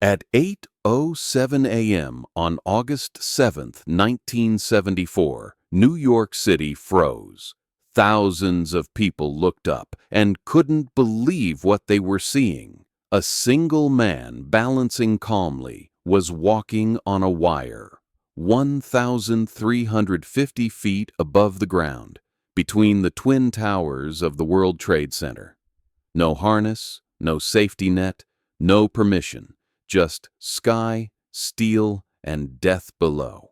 At 8:07 a.m. on August 7, 1974, New York City froze. Thousands of people looked up and couldn't believe what they were seeing. A single man, balancing calmly, was walking on a wire, 1,350 feet above the ground, between the twin towers of the World Trade Center. No harness, no safety net, no permission. Just sky, steel, and death below.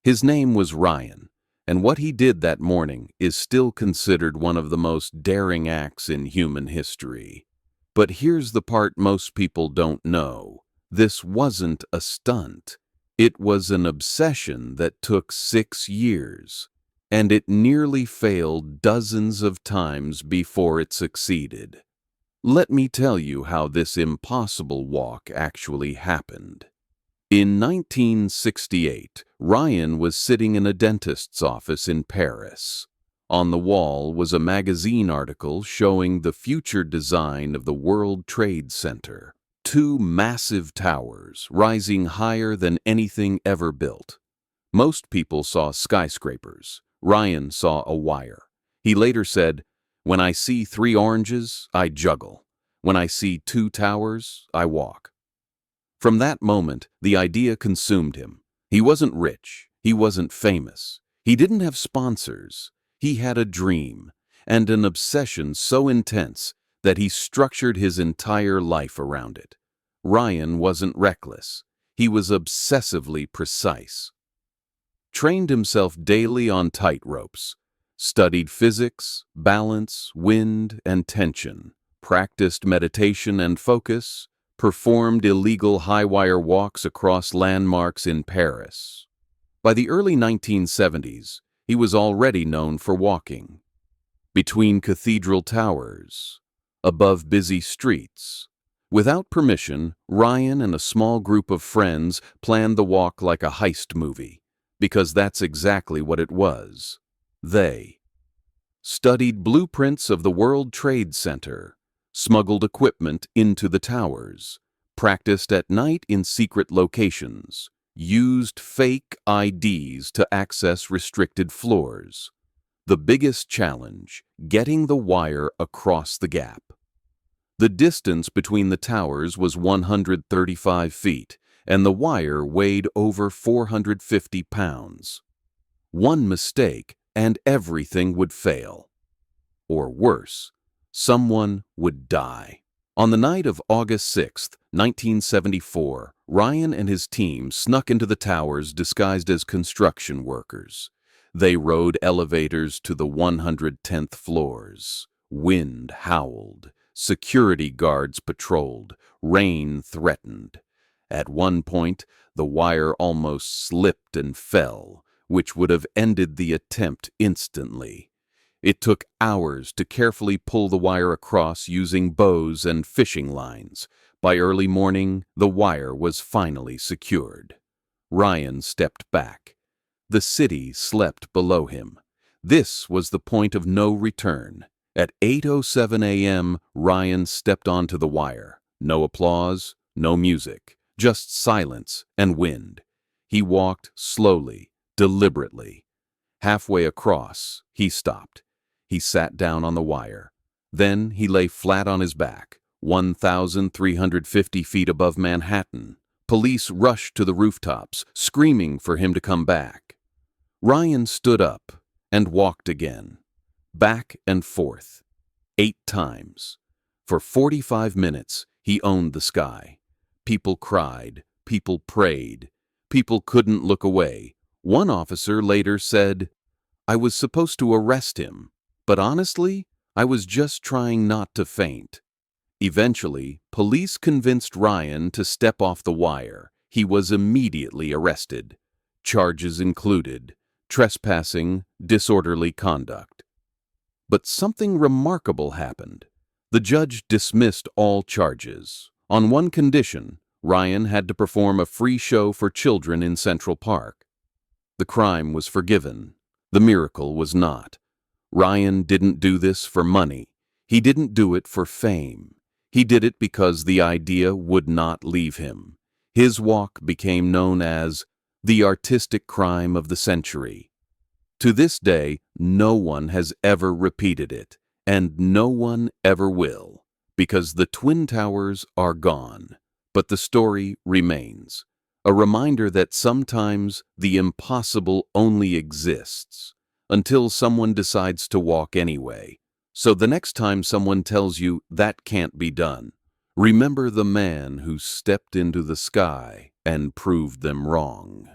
His name was Ryan, and what he did that morning is still considered one of the most daring acts in human history. But here's the part most people don't know. This wasn't a stunt. It was an obsession that took 6 years, and it nearly failed dozens of times before it succeeded. Let me tell you how this impossible walk actually happened. In 1968, Ryan was sitting in a dentist's office in Paris. On the wall was a magazine article showing the future design of the World Trade Center. 2 massive towers rising higher than anything ever built. Most people saw skyscrapers. Ryan saw a wire. He later said, "When I see 3 oranges, I juggle. When I see 2 towers, I walk." From that moment, the idea consumed him. He wasn't rich. He wasn't famous. He didn't have sponsors. He had a dream and an obsession so intense that he structured his entire life around it. Ryan wasn't reckless. He was obsessively precise. Trained himself daily on tight ropes. Studied physics, balance, wind, and tension. Practiced meditation and focus, performed illegal high-wire walks across landmarks in Paris. By the early 1970s, he was already known for walking. Between cathedral towers, above busy streets. Without permission, Ryan and a small group of friends planned the walk like a heist movie, because that's exactly what it was. They studied blueprints of the World Trade Center, smuggled equipment into the towers, practiced at night in secret locations, used fake IDs to access restricted floors. The biggest challenge, getting the wire across the gap. The distance between the towers was 135 feet, and the wire weighed over 450 pounds. One mistake, and everything would fail. Or worse, someone would die. On the night of August 6, 1974, Ryan and his team snuck into the towers disguised as construction workers. They rode elevators to the 110th floors. Wind howled. Security guards patrolled. Rain threatened. At one point, the wire almost slipped and fell, which would have ended the attempt instantly. It took hours to carefully pull the wire across using bows and fishing lines. By early morning, the wire was finally secured. Ryan stepped back. The city slept below him. This was the point of no return. At 8:07 a.m., Ryan stepped onto the wire. No applause, no music, just silence and wind. He walked slowly, deliberately. Halfway across, he stopped. He sat down on the wire. Then he lay flat on his back, 1,350 feet above Manhattan. Police rushed to the rooftops, screaming for him to come back. Ryan stood up and walked again, back and forth, 8 times. For 45 minutes, he owned the sky. People cried, people prayed, people couldn't look away. One officer later said, "I was supposed to arrest him, but honestly, I was just trying not to faint." Eventually, police convinced Ryan to step off the wire. He was immediately arrested. Charges included trespassing, disorderly conduct. But something remarkable happened. The judge dismissed all charges. On one condition, Ryan had to perform a free show for children in Central Park. The crime was forgiven. The miracle was not. Ryan didn't do this for money. He didn't do it for fame. He did it because the idea would not leave him. His walk became known as the artistic crime of the century. To this day, no one has ever repeated it, and no one ever will, because the Twin Towers are gone. But the story remains, a reminder that sometimes the impossible only exists until someone decides to walk anyway. So the next time someone tells you that can't be done, remember the man who stepped into the sky and proved them wrong.